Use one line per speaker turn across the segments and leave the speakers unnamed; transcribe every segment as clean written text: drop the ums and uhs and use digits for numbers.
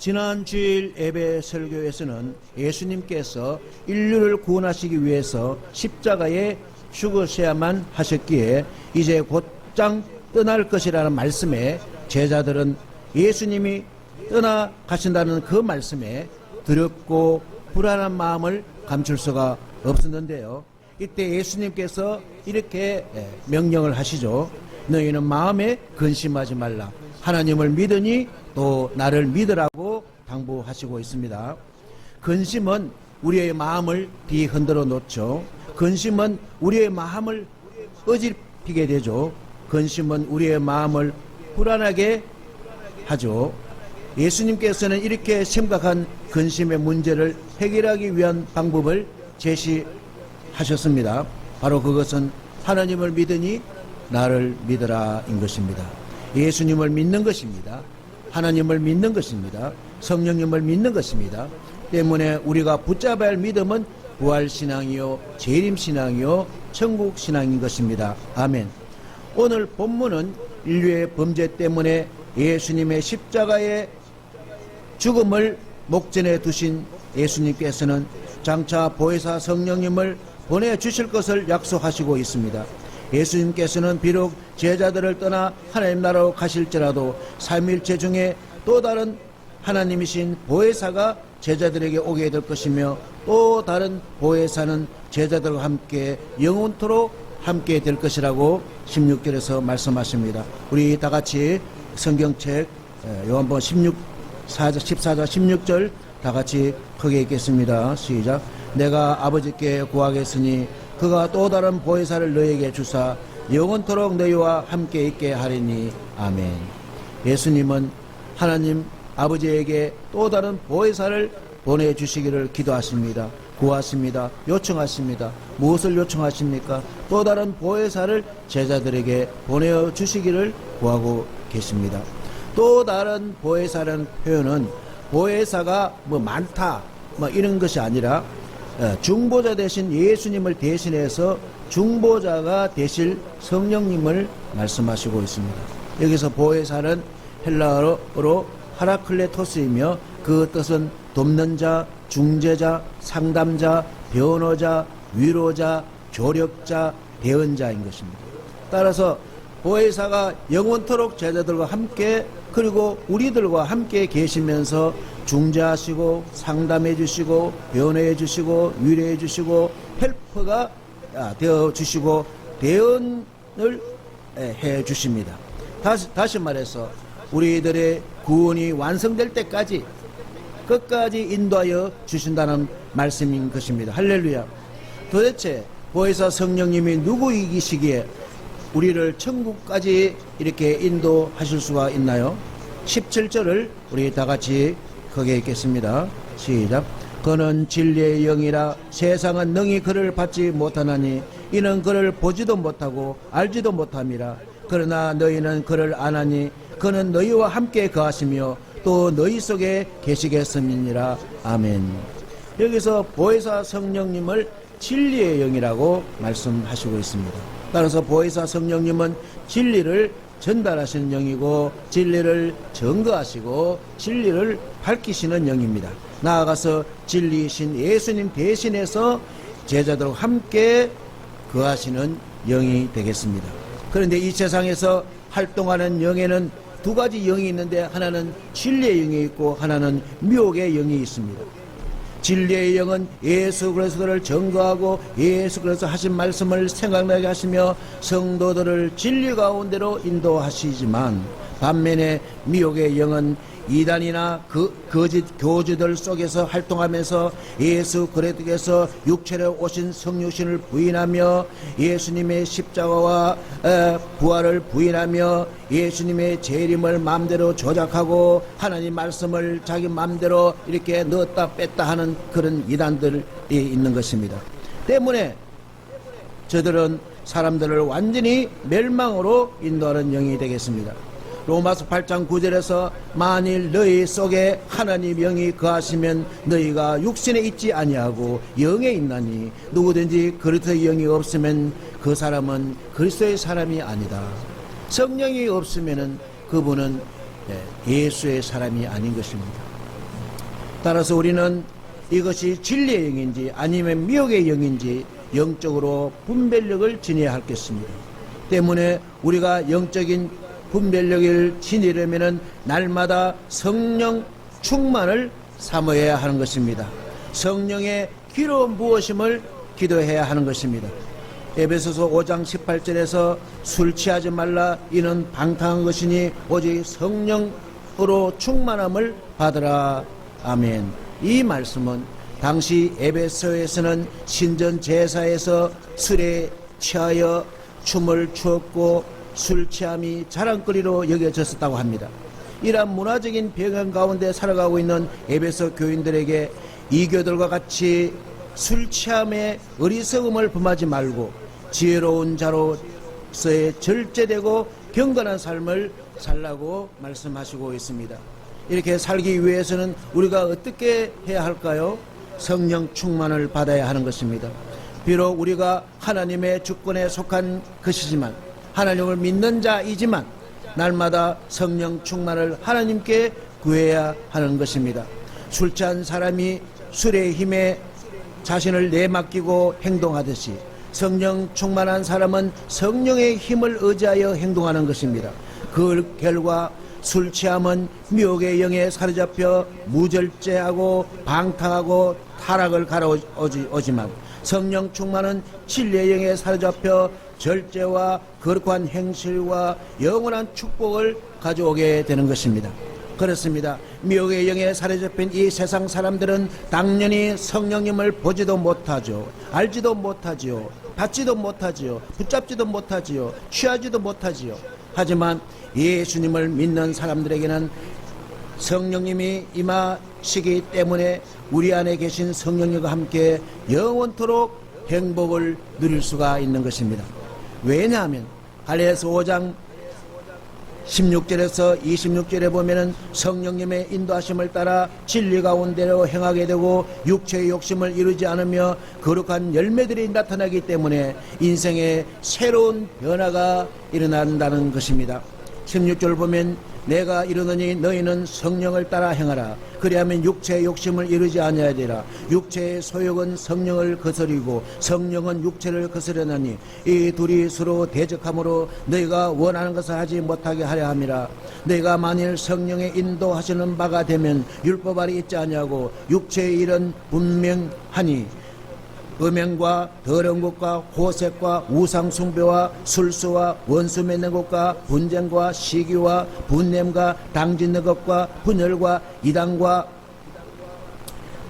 지난 주일 예배 설교에서는 예수님께서 인류를 구원하시기 위해서 십자가에 죽으셔야만 하셨기에 이제 곧장 떠날 것이라는 말씀에 제자들은 예수님이 떠나가신다는 그 말씀에 두렵고 불안한 마음을 감출 수가 없었는데요. 이때 예수님께서 이렇게 명령을 하시죠. 너희는 마음에 근심하지 말라. 하나님을 믿으니 또 나를 믿으라고 당부하시고 있습니다. 근심은 우리의 마음을 뒤흔들어 놓죠. 근심은 우리의 마음을 어지럽히게 되죠. 근심은 우리의 마음을 불안하게 하죠. 예수님께서는 이렇게 심각한 근심의 문제를 해결하기 위한 방법을 제시하셨습니다. 바로 그것은 하나님을 믿으니 나를 믿으라인 것입니다. 예수님을 믿는 것입니다. 하나님을 믿는 것입니다. 성령님을 믿는 것입니다. 때문에 우리가 붙잡아야 할 믿음은 부활신앙이요 재림신앙이요 천국신앙인 것입니다. 아멘. 오늘 본문은 인류의 범죄 때문에 예수님의 십자가의 죽음을 목전에 두신 예수님께서는 장차 보혜사 성령님을 보내주실 것을 약속하시고 있습니다. 예수님께서는 비록 제자들을 떠나 하나님 나라로 가실지라도 삼위일체 중에 또 다른 하나님이신 보혜사가 제자들에게 오게 될 것이며 또 다른 보혜사는 제자들과 함께 영원토록 함께 될 것이라고 16절에서 말씀하십니다. 우리 다 같이 성경책 요한복음 14장 16절 다 같이 크게 읽겠습니다. 시작. 내가 아버지께 구하겠으니 그가 또 다른 보혜사를 너에게 주사 영원토록 너희와 함께 있게 하리니 아멘. 예수님은 하나님 아버지에게 또 다른 보혜사를 보내주시기를 기도하십니다. 구하십니다. 요청하십니다. 무엇을 요청하십니까? 또 다른 보혜사를 제자들에게 보내주시기를 구하고 계십니다. 또 다른 보혜사라는 표현은 보혜사가 많다 이런 것이 아니라 중보자 대신 예수님을 대신해서 중보자가 되실 성령님을 말씀하시고 있습니다. 여기서 보혜사는 헬라어로 파라클레토스이며 그 뜻은 돕는 자, 중재자, 상담자, 변호자, 위로자, 조력자, 대언자인 것입니다. 따라서 보혜사가 영원토록 제자들과 함께 그리고 우리들과 함께 계시면서 중재하시고 상담해 주시고 변호해 주시고 위로해 주시고 헬퍼가 되어 주시고 대언을 해 주십니다. 다시 말해서 우리들의 구원이 완성될 때까지 끝까지 인도하여 주신다는 말씀인 것입니다. 할렐루야. 도대체 보혜사 성령님이 누구이기시기에 우리를 천국까지 이렇게 인도하실 수가 있나요? 17절을 우리 다 같이 크게 읽겠습니다. 시작. 그는 진리의 영이라 세상은 능히 그를 받지 못하나니 이는 그를 보지도 못하고 알지도 못함이라. 그러나 너희는 그를 아나니 그는 너희와 함께 거하시며 또 너희 속에 계시겠음이니라. 아멘. 여기서 보혜사 성령님을 진리의 영이라고 말씀하시고 있습니다. 따라서 보혜사 성령님은 진리를 전달하시는 영이고 진리를 증거하시고 진리를 밝히시는 영입니다. 나아가서 진리이신 예수님 대신해서 제자들과 함께 거하시는 영이 되겠습니다. 그런데 이 세상에서 활동하는 영에는 두 가지 영이 있는데 하나는 진리의 영이 있고 하나는 미혹의 영이 있습니다. 진리의 영은 예수 그리스도를 증거하고 예수 그리스도 하신 말씀을 생각나게 하시며 성도들을 진리 가운데로 인도하시지만 반면에 미혹의 영은 이단이나 거짓 교주들 속에서 활동하면서 예수 그리스도께서 육체로 오신 성육신을 부인하며 예수님의 십자가와 부활을 부인하며 예수님의 재림을 마음대로 조작하고 하나님 말씀을 자기 마음대로 이렇게 넣었다 뺐다 하는 그런 이단들이 있는 것입니다. 때문에 저들은 사람들을 완전히 멸망으로 인도하는 영이 되겠습니다. 로마서 8장 9절에서 만일 너희 속에 하나님 영이 거하시면 너희가 육신에 있지 아니하고 영에 있나니 누구든지 그리스도의 영이 없으면 그 사람은 그리스도의 사람이 아니다. 성령이 없으면 그분은 예수의 사람이 아닌 것입니다. 따라서 우리는 이것이 진리의 영인지 아니면 미혹의 영인지 영적으로 분별력을 지녀야 할 것입니다. 때문에 우리가 영적인 분별력을 지니려면 날마다 성령 충만을 삼아야 하는 것입니다. 성령의 기름 부으심을 기도해야 하는 것입니다. 에베소서 5장 18절에서 술 취하지 말라 이는 방탕한 것이니 오직 성령으로 충만함을 받으라. 아멘. 이 말씀은 당시 에베소에서는 신전 제사에서 술에 취하여 춤을 추었고 술 취함이 자랑거리로 여겨졌었다고 합니다. 이러한 문화적인 배경 가운데 살아가고 있는 에베소 교인들에게 이교들과 같이 술 취함에 어리석음을 범하지 말고 지혜로운 자로서의 절제되고 경건한 삶을 살라고 말씀하시고 있습니다. 이렇게 살기 위해서는 우리가 어떻게 해야 할까요? 성령 충만을 받아야 하는 것입니다. 비록 우리가 하나님의 주권에 속한 것이지만 하나님을 믿는 자이지만 날마다 성령 충만을 하나님께 구해야 하는 것입니다. 술 취한 사람이 술의 힘에 자신을 내맡기고 행동하듯이 성령 충만한 사람은 성령의 힘을 의지하여 행동하는 것입니다. 그 결과 술 취함은 미혹의 영에 사로잡혀 무절제하고 방탕하고 타락을 가라오지만 성령 충만은 진리의 영에 사로잡혀 절제와 거룩한 행실과 영원한 축복을 가져오게 되는 것입니다. 그렇습니다. 미혹의 영에 사로잡힌 이 세상 사람들은 당연히 성령님을 보지도 못하죠. 알지도 못하지요. 받지도 못하지요. 붙잡지도 못하지요. 취하지도 못하지요. 하지만 예수님을 믿는 사람들에게는 성령님이 임하시기 때문에 우리 안에 계신 성령님과 함께 영원토록 행복을 누릴 수가 있는 것입니다. 왜냐하면 갈라디아서 5장 16절에서 26절에 보면은 성령님의 인도하심을 따라 진리 가운데로 행하게 되고 육체의 욕심을 이루지 않으며 거룩한 열매들이 나타나기 때문에 인생의 새로운 변화가 일어난다는 것입니다. 16절 보면 내가 이르노니 너희는 성령을 따라 행하라. 그리하면 육체의 욕심을 이루지 아니하리라. 육체의 소욕은 성령을 거스리고 성령은 육체를 거스르나니 이 둘이 서로 대적함으로 너희가 원하는 것을 하지 못하게 하려 함이라. 너희가 만일 성령의 인도하시는 바가 되면 율법 아래 있지 아니하고 육체의 일은 분명하니 음행과 더러운 것과 호색과 우상숭배와 술수와 원수 맺는 것과 분쟁과 시기와 분냄과 당짓는 것과 분열과 이단과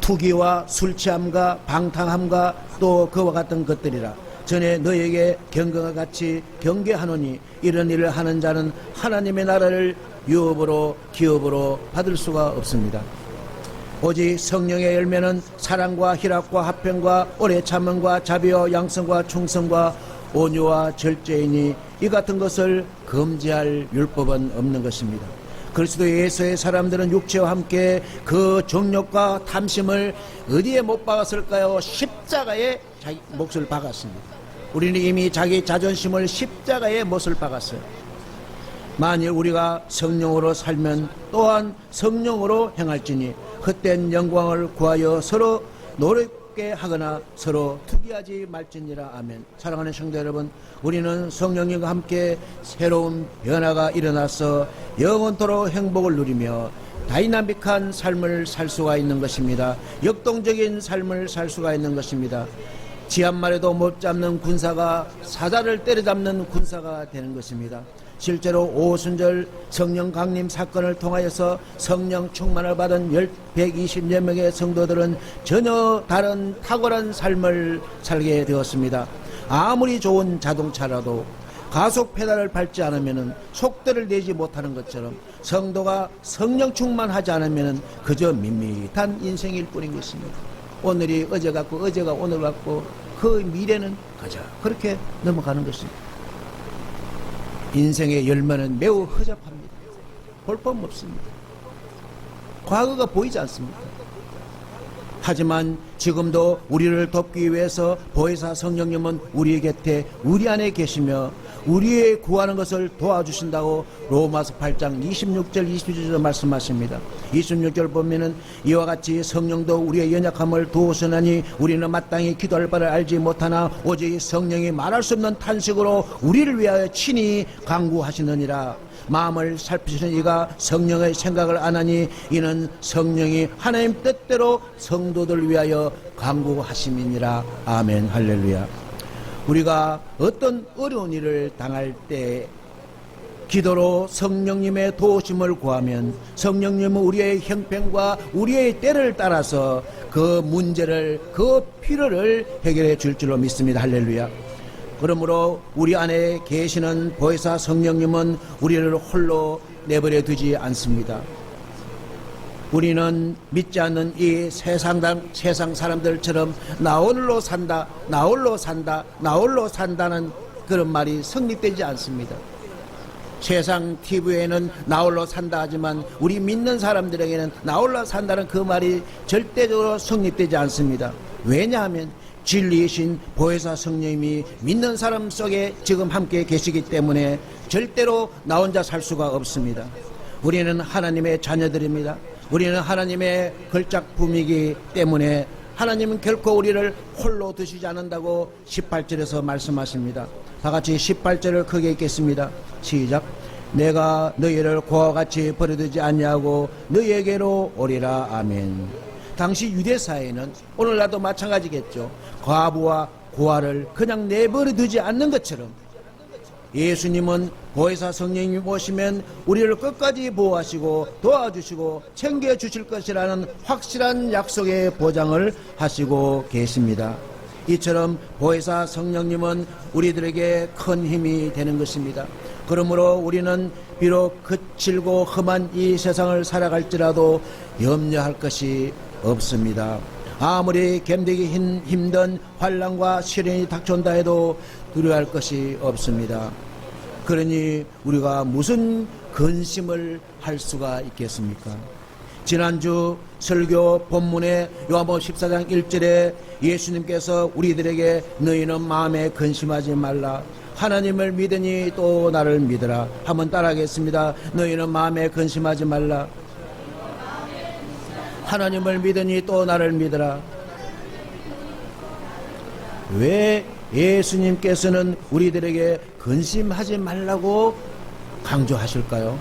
투기와 술취함과 방탕함과 또 그와 같은 것들이라. 전에 너에게 경건과 같이 경계하노니 이런 일을 하는 자는 하나님의 나라를 유업으로 기업으로 받을 수가 없습니다. 오직 성령의 열매는 사랑과 희락과 화평과 오래 참음과 자비와 양성과 충성과 온유와 절제이니 이 같은 것을 금지할 율법은 없는 것입니다. 그리스도 예수의 사람들은 육체와 함께 그 정욕과 탐심을 어디에 못 박았을까요? 십자가에 자기 몫을 박았습니다. 우리는 이미 자기 자존심을 십자가에 못을 박았어요. 만일 우리가 성령으로 살면 또한 성령으로 행할지니 헛된 영광을 구하여 서로 노력게 하거나 서로 투기하지 말지니라. 아멘. 사랑하는 성도 여러분, 우리는 성령님과 함께 새로운 변화가 일어나서 영원토록 행복을 누리며 다이나믹한 삶을 살 수가 있는 것입니다. 역동적인 삶을 살 수가 있는 것입니다. 지 한 마리도 못 잡는 군사가 사자를 때려잡는 군사가 되는 것입니다. 실제로 오순절 성령 강림 사건을 통하여서 성령 충만을 받은 120여 명의 성도들은 전혀 다른 탁월한 삶을 살게 되었습니다. 아무리 좋은 자동차라도 가속 페달을 밟지 않으면 속도를 내지 못하는 것처럼 성도가 성령 충만하지 않으면 그저 밋밋한 인생일 뿐인 것입니다. 오늘이 어제 같고 어제가 오늘 같고 그 미래는 그저 그렇게 넘어가는 것입니다. 인생의 열매는 매우 허접합니다. 볼품 없습니다. 과거가 보이지 않습니다. 하지만 지금도 우리를 돕기 위해서 보혜사 성령님은 우리 곁에 우리 안에 계시며 우리의 구하는 것을 도와주신다고 로마서 8장 26절 27절 말씀하십니다. 26절 보면은 이와 같이 성령도 우리의 연약함을 도우시나니 우리는 마땅히 기도할 바를 알지 못하나 오직 성령이 말할 수 없는 탄식으로 우리를 위하여 친히 간구하시느니라. 마음을 살피시는 이가 성령의 생각을 안하니 이는 성령이 하나님 뜻대로 성도들 위하여 간구하심이니라. 아멘. 할렐루야. 우리가 어떤 어려운 일을 당할 때 기도로 성령님의 도우심을 구하면 성령님은 우리의 형편과 우리의 때를 따라서 그 문제를, 그 필요를 해결해 줄 줄로 믿습니다. 할렐루야. 그러므로 우리 안에 계시는 보혜사 성령님은 우리를 홀로 내버려 두지 않습니다. 우리는 믿지 않는 이 세상 사람들처럼 나 홀로 산다, 나 홀로 산다, 나 홀로 산다는 그런 말이 성립되지 않습니다. 세상 TV에는 나 홀로 산다 하지만 우리 믿는 사람들에게는 나 홀로 산다는 그 말이 절대적으로 성립되지 않습니다. 왜냐하면 진리이신 보혜사 성령님이 믿는 사람 속에 지금 함께 계시기 때문에 절대로 나 혼자 살 수가 없습니다. 우리는 하나님의 자녀들입니다. 우리는 하나님의 걸작품이기 때문에 하나님은 결코 우리를 홀로 두시지 않는다고 18절에서 말씀하십니다. 다같이 18절을 크게 읽겠습니다. 시작. 내가 너희를 고와 같이 버려두지 아니하고 너희에게로 오리라. 아멘. 당시 유대사회는 오늘날도 마찬가지겠죠. 과부와 고아를 그냥 내버려두지 않는 것처럼 예수님은 보혜사 성령님이 오시면 우리를 끝까지 보호하시고 도와주시고 챙겨주실 것이라는 확실한 약속의 보장을 하시고 계십니다. 이처럼 보혜사 성령님은 우리들에게 큰 힘이 되는 것입니다. 그러므로 우리는 비록 거칠고 험한 이 세상을 살아갈지라도 염려할 것이 없습니다. 아무리 견디기 힘든 환난과 시련이 닥쳐온다 해도 두려워할 것이 없습니다. 그러니 우리가 무슨 근심을 할 수가 있겠습니까? 지난주 설교 본문에 요한복음 14장 1절에 예수님께서 우리들에게 너희는 마음에 근심하지 말라. 하나님을 믿으니 또 나를 믿으라. 한번 따라하겠습니다. 너희는 마음에 근심하지 말라. 하나님을 믿으니 또 나를 믿으라. 왜 예수님께서는 우리들에게 근심하지 말라고 강조하실까요?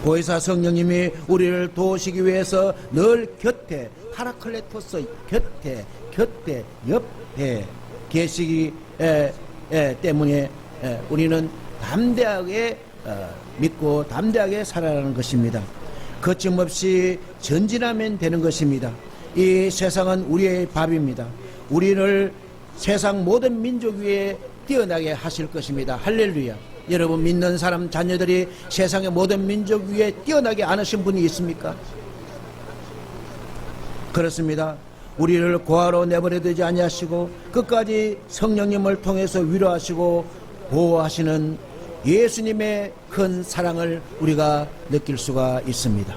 보혜사 성령님이 우리를 도우시기 위해서 늘 곁에, 파라클레토스 곁에, 옆에 계시기 때문에 우리는 담대하게 믿고 담대하게 살아가는 것입니다. 거침없이 전진하면 되는 것입니다. 이 세상은 우리의 밥입니다. 우리를 세상 모든 민족 위에 뛰어나게 하실 것입니다. 할렐루야. 여러분 믿는 사람 자녀들이 세상의 모든 민족 위에 뛰어나게 안으신 분이 있습니까? 그렇습니다. 우리를 고아로 내버려두지 아니하시고 끝까지 성령님을 통해서 위로하시고 보호하시는 예수님의 큰 사랑을 우리가 느낄 수가 있습니다.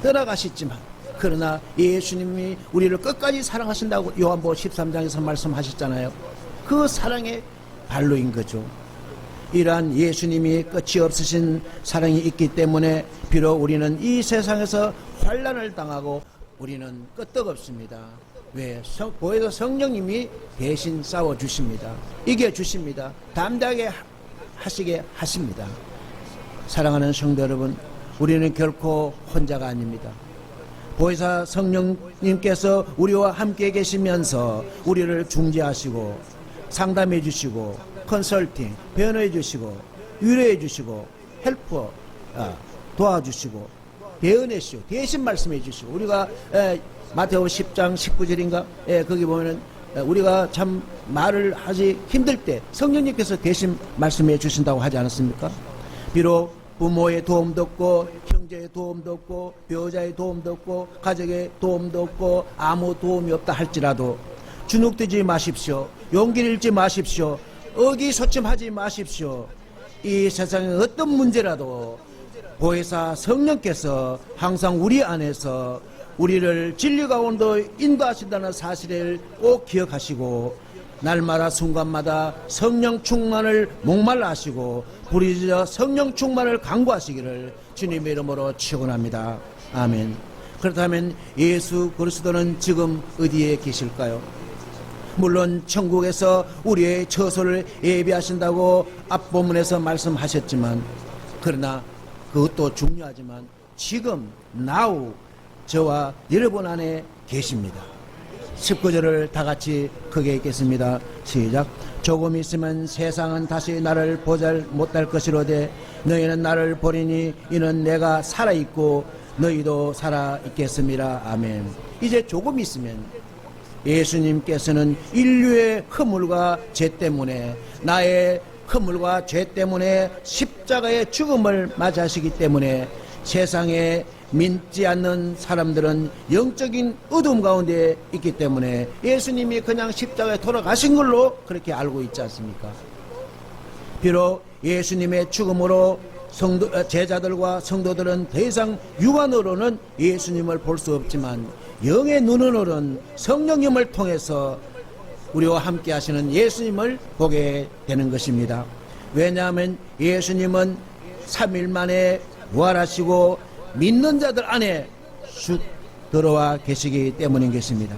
떠나가셨지만 그러나 예수님이 우리를 끝까지 사랑하신다고 요한복음 13장에서 말씀하셨잖아요. 그 사랑의 발로인 거죠. 이러한 예수님이 끝이 없으신 사랑이 있기 때문에 비록 우리는 이 세상에서 환난을 당하고 우리는 끄떡없습니다. 왜? 보혜사 성령님이 대신 싸워주십니다. 이겨주십니다. 담대하게 하시게 하십니다. 사랑하는 성도 여러분, 우리는 결코 혼자가 아닙니다. 보혜사 성령님께서 우리와 함께 계시면서 우리를 중재하시고 상담해 주시고 컨설팅, 변호해 주시고 위로해 주시고 헬퍼 도와주시고 대언해시오 대신 말씀해 주시고 우리가 마태복음 10장 19절인가 거기 보면은 우리가 참 말을 하기 힘들 때 성령님께서 대신 말씀해 주신다고 하지 않았습니까? 비록 부모의 도움도 없고 형제의 도움도 없고 배우자의 도움도 없고 가족의 도움도 없고 아무 도움이 없다 할지라도 주눅들지 마십시오. 용기를 잃지 마십시오. 의기소침하지 마십시오. 이 세상의 어떤 문제라도 보혜사 성령께서 항상 우리 안에서 우리를 진리 가운데 인도하신다는 사실을 꼭 기억하시고 날마다 순간마다 성령 충만을 목말라 하시고 부르짖어 성령 충만을 강구하시기를 주님의 이름으로 축원합니다. 아멘. 그렇다면 예수 그리스도는 지금 어디에 계실까요? 물론 천국에서 우리의 처소를 예비하신다고 앞본문에서 말씀하셨지만, 그러나 그것도 중요하지만 지금 now 저와 여러분 안에 계십니다. 19절을 다 같이 크게 읽겠습니다. 시작. 조금 있으면 세상은 다시 나를 보잘 못할 것이로되 너희는 나를 보리니 이는 내가 살아있고 너희도 살아있겠습니다. 아멘. 이제 조금 있으면 예수님께서는 인류의 허물과 죄 때문에, 나의 허물과 죄 때문에 십자가의 죽음을 맞이하시기 때문에 세상에 믿지 않는 사람들은 영적인 어둠 가운데 있기 때문에 예수님이 그냥 십자가에 돌아가신 걸로 그렇게 알고 있지 않습니까? 비록 예수님의 죽음으로 제자들과 성도들은 더 이상 육안으로는 예수님을 볼 수 없지만 영의 눈으로는 성령님을 통해서 우리와 함께 하시는 예수님을 보게 되는 것입니다. 왜냐하면 예수님은 3일 만에 부활하시고 믿는 자들 안에 쑥 들어와 계시기 때문인 것입니다.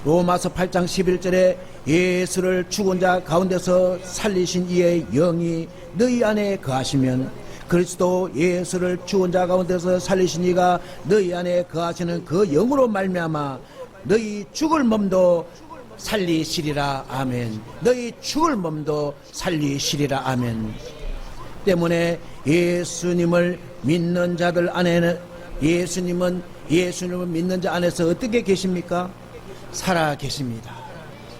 로마서 8장 11절에 예수를 죽은 자 가운데서 살리신 이의 영이 너희 안에 거하시면, 그리스도 예수를 죽은 자 가운데서 살리신 이가 너희 안에 거하시는 그 영으로 말미암아 너희 죽을 몸도 살리시리라. 아멘. 너희 죽을 몸도 살리시리라. 아멘. 때문에 예수님을 믿는 자들 안에는, 예수님을 믿는 자 안에서 어떻게 계십니까? 살아 계십니다.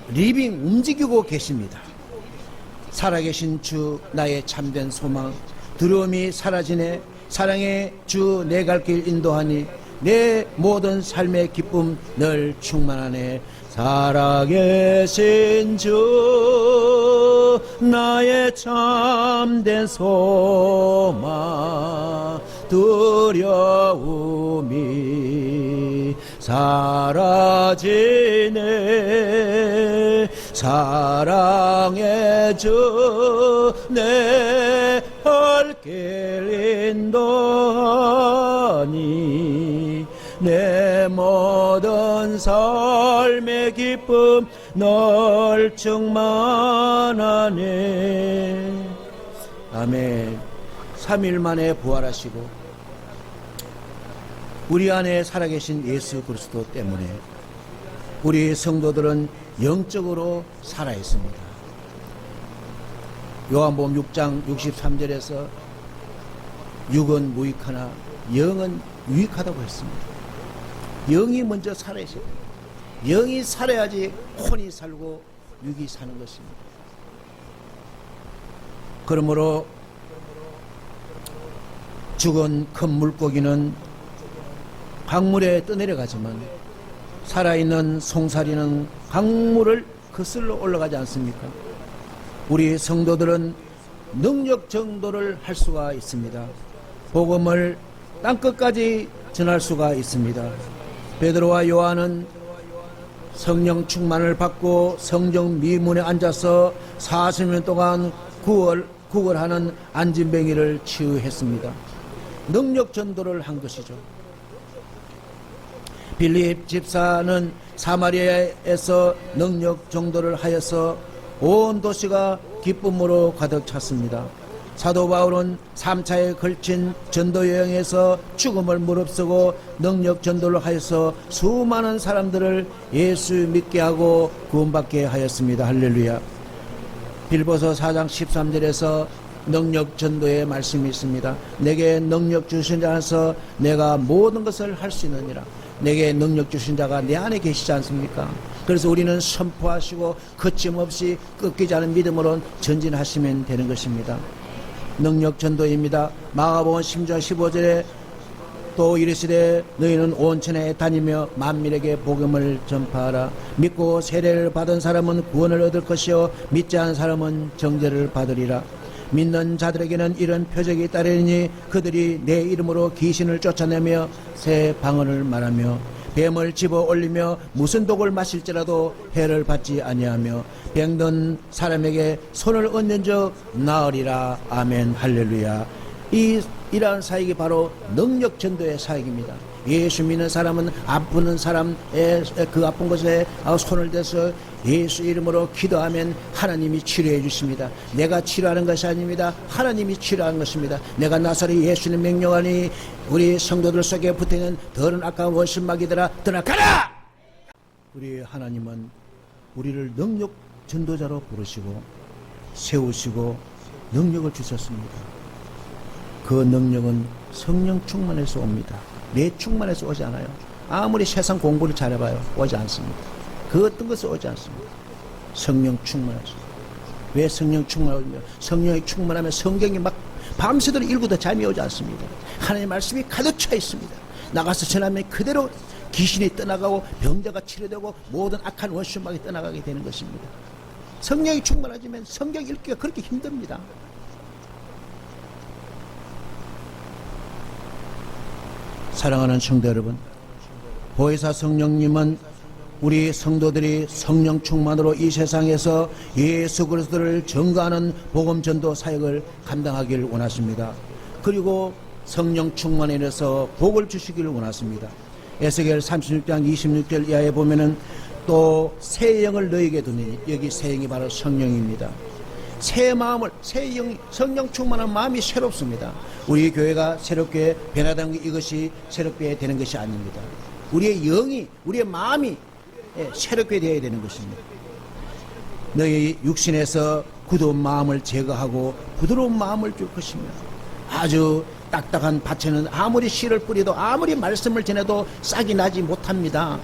리빙, 움직이고 계십니다. 살아계신 주 나의 참된 소망, 두려움이 사라지네. 사랑의 주 내 갈 길 인도하니 내 모든 삶의 기쁨 늘 충만하네. 살아계신 주 나의 참된 소망, 두려움이 사라지네. 사랑의 주 내 발길 인도하니 내 모든 삶의 기쁨 널 충만하네. 아멘. 3일 만에 부활하시고 우리 안에 살아계신 예수 그리스도 때문에 우리 성도들은 영적으로 살아있습니다. 요한복음 6장 63절에서 육은 무익하나 영은 유익하다고 했습니다. 영이 먼저 살아있어요. 영이 살아야지 혼이 살고 육이 사는 것입니다. 그러므로 죽은 큰 물고기는 강물에 떠내려가지만 살아있는 송사리는 강물을 거슬러 올라가지 않습니까? 우리 성도들은 능력 정도를 할 수가 있습니다. 복음을 땅끝까지 전할 수가 있습니다. 베드로와 요한은 성령 충만을 받고 성령 미문에 앉아서 40년 동안 구걸하는 안진뱅이를 치유했습니다. 능력 전도를 한 것이죠. 빌립 집사는 사마리아에서 능력 전도를 하여서 온 도시가 기쁨으로 가득 찼습니다. 사도 바울은 3차에 걸친 전도 여행에서 죽음을 무릅쓰고 능력 전도를 하여서 수많은 사람들을 예수 믿게 하고 구원받게 하였습니다. 할렐루야. 빌보서 4장 13절에서 능력 전도의 말씀이 있습니다. 내게 능력 주신 자 안에서 내가 모든 것을 할 수 있느니라. 내게 능력 주신 자가 내 안에 계시지 않습니까? 그래서 우리는 선포하시고 거침없이 꺾이지 않은 믿음으로 전진하시면 되는 것입니다. 능력 전도입니다. 마가복음 10장 15절에 또 이르시되 너희는 온 천하에 다니며 만민에게 복음을 전파하라. 믿고 세례를 받은 사람은 구원을 얻을 것이요 믿지 않은 사람은 정죄를 받으리라. 믿는 자들에게는 이런 표적이 따르니 그들이 내 이름으로 귀신을 쫓아내며 새 방언을 말하며 뱀을 집어 올리며 무슨 독을 마실지라도 해를 받지 아니하며 병든 사람에게 손을 얹는 적 나으리라. 아멘. 할렐루야. 이러한 사역이 바로 능력 전도의 사역입니다. 예수 믿는 사람은 아픈 사람의 그 아픈 곳에 손을 대서 예수 이름으로 기도하면 하나님이 치료해 주십니다. 내가 치료하는 것이 아닙니다. 하나님이 치료하는 것입니다. 내가 나사렛 예수님 명령하니 우리 성도들 속에 붙어있는 더러운 악한 원수마귀들아 떠나가라. 우리 하나님은 우리를 능력 전도자로 부르시고 세우시고 능력을 주셨습니다. 그 능력은 성령 충만해서 옵니다. 내 충만해서 오지 않아요. 아무리 세상 공부를 잘해봐요. 오지 않습니다. 그 어떤 것은 오지 않습니다. 성령 충만해서. 왜 성령 충만하냐? 성령이 충만하면 성경이 막 밤새도록 읽어도 잠이 오지 않습니다. 하나님의 말씀이 가득 차 있습니다. 나가서 전하면 그대로 귀신이 떠나가고 병자가 치료되고 모든 악한 원수막이 떠나가게 되는 것입니다. 성령이 충만하지만 성경 읽기가 그렇게 힘듭니다. 사랑하는 성도 여러분, 보혜사 성령님은 우리 성도들이 성령 충만으로 이 세상에서 예수 그리스도를 전가하는 복음 전도 사역을 감당하기를 원하십니다. 그리고 성령 충만에 인해서 복을 주시기를 원하십니다. 에스겔 36장 26절 이하에 보면은 또 새 영을 너에게 두니, 여기 새 영이 바로 성령입니다. 새 마음을, 새 영, 성령 충만한 마음이 새롭습니다. 우리 교회가 새롭게 변화된 이것이 새롭게 되는 것이 아닙니다. 우리의 영이, 우리의 마음이 새롭게 되어야 되는 것입니다. 너희 육신에서 굳은 마음을 제거하고 부드러운 마음을 줄 것입니다. 아주 딱딱한 밭에는 아무리 씨를 뿌려도 아무리 말씀을 전해도 싹이 나지 못합니다.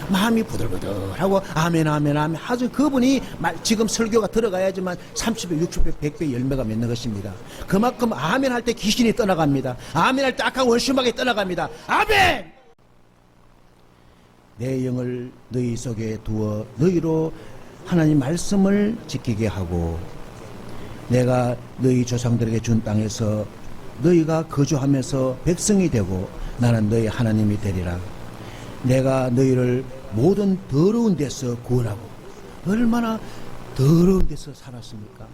마음이 부들부들하고 아멘 아멘 아멘 아주 그분이 지금 설교가 들어가야지만 30배 60배 100배 열매가 맺는 것입니다. 그만큼 아멘 할 때 귀신이 떠나갑니다. 아멘 할 때 악한 원수막이 떠나갑니다. 아멘. 내 영을 너희 속에 두어 너희로 하나님 말씀을 지키게 하고 내가 너희 조상들에게 준 땅에서 너희가 거주하면서 백성이 되고 나는 너희 하나님이 되리라. 내가 너희를 모든 더러운 데서 구원하고, 얼마나 더러운 데서 살았습니까?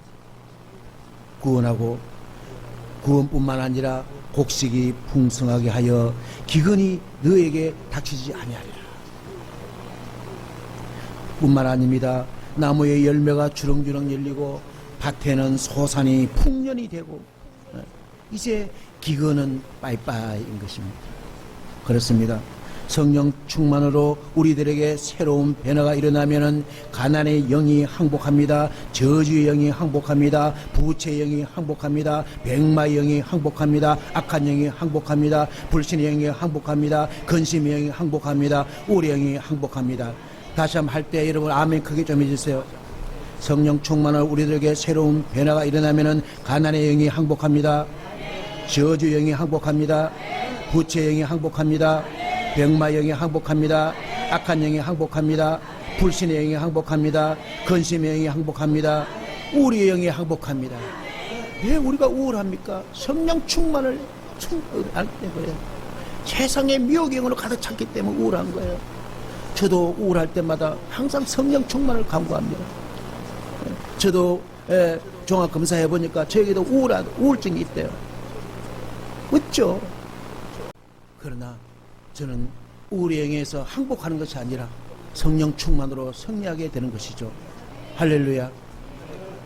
구원하고 구원뿐만 아니라 곡식이 풍성하게 하여 기근이 너에게 닥치지 아니하리라. 뿐만 아닙니다. 나무의 열매가 주렁주렁 열리고 밭에는 소산이 풍년이 되고 이제 기근은 빠이빠이인 것입니다. 그렇습니다. 성령 충만으로 우리들에게 새로운 변화가 일어나면은 가난의 영이 항복합니다. 저주의 영이 항복합니다. 부채의 영이 항복합니다. 백마의 영이 항복합니다. 악한 영이 항복합니다. 불신의 영이 항복합니다. 근심의 영이 항복합니다. 우리의 영이 항복합니다. 다시 한번 할 때 여러분 아멘 크게 좀 해주세요. 성령 충만으로 우리들에게 새로운 변화가 일어나면은 가난의 영이 항복합니다. 저주의 영이 항복합니다. 부채의 영이 항복합니다. 병마 영이 항복합니다. 악한 영이 항복합니다. 불신의 영이 항복합니다. 근심의 영이 항복합니다. 우리의 영이 항복합니다. 왜 우리가 우울합니까? 성령 충만을 안 때문에 세상의 미혹의 영으로 가득 찼기 때문에 우울한 거예요. 저도 우울할 때마다 항상 성령 충만을 간구합니다. 저도 종합검사 해보니까 저에게도 우울증이 있대요. 없죠? 그러나 저는 우울의 영에서 항복하는 것이 아니라 성령 충만으로 승리하게 되는 것이죠. 할렐루야.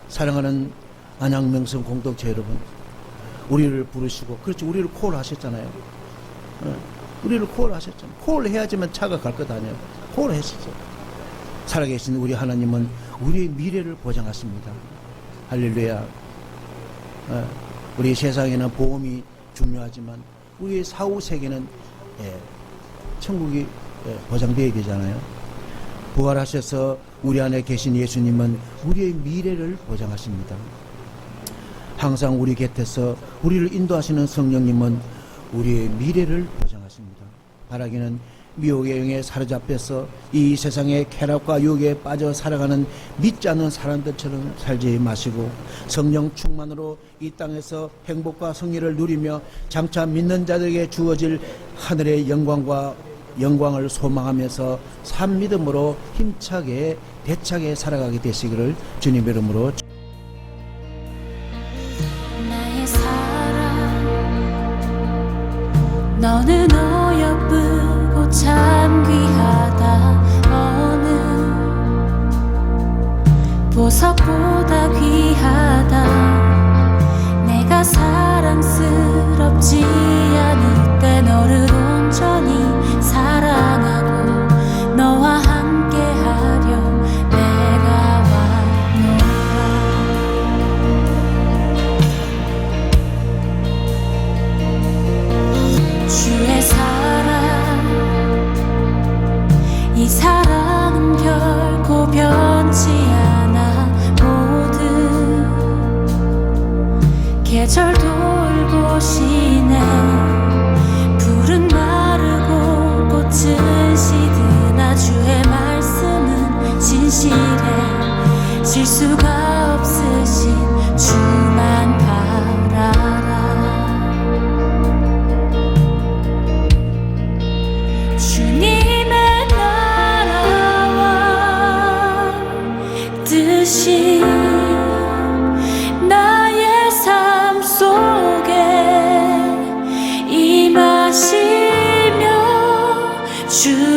사랑하는 안양명성 공동체 여러분, 우리를 부르시고, 그렇죠, 우리를 콜 하셨잖아요. 우리를 콜 하셨잖아요. 콜 해야지만 차가 갈 것 아니에요. 콜 했었죠. 살아계신 우리 하나님은 우리의 미래를 보장하십니다. 할렐루야. 우리 세상에는 보험이 중요하지만 우리의 사후 세계는 천국이 보장되어야 되잖아요. 부활하셔서 우리 안에 계신 예수님은 우리의 미래를 보장하십니다. 항상 우리 곁에서 우리를 인도하시는 성령님은 우리의 미래를 보장하십니다. 바라기는 미혹의 영에 사로잡혀서 이 세상의 쾌락과 유혹에 빠져 살아가는 믿지 않는 사람들처럼 살지 마시고 성령 충만으로 이 땅에서 행복과 승리를 누리며 장차 믿는 자들에게 주어질 하늘의 영광과 영광을 소망하면서 산 믿음으로 힘차게 대차게 살아가게 되시기를 주님 이름으로
나의 사랑 너는 어여쁘고 참 귀하다 어느 보석보다 귀하다 내가 사랑스럽지 않을 때 너를 온전히 사랑하고 너와 함께하려 내가 왔노라 주의 사랑 이 사랑은 결코 변치 않아 모든 계절 돌고 시네 푸른 마르고 꽃은 시드나 주의 말씀은 진실해 실수가 없으신 주만 바라라 주님의 나라와 뜻이 나의 삶 속에 임하시며 주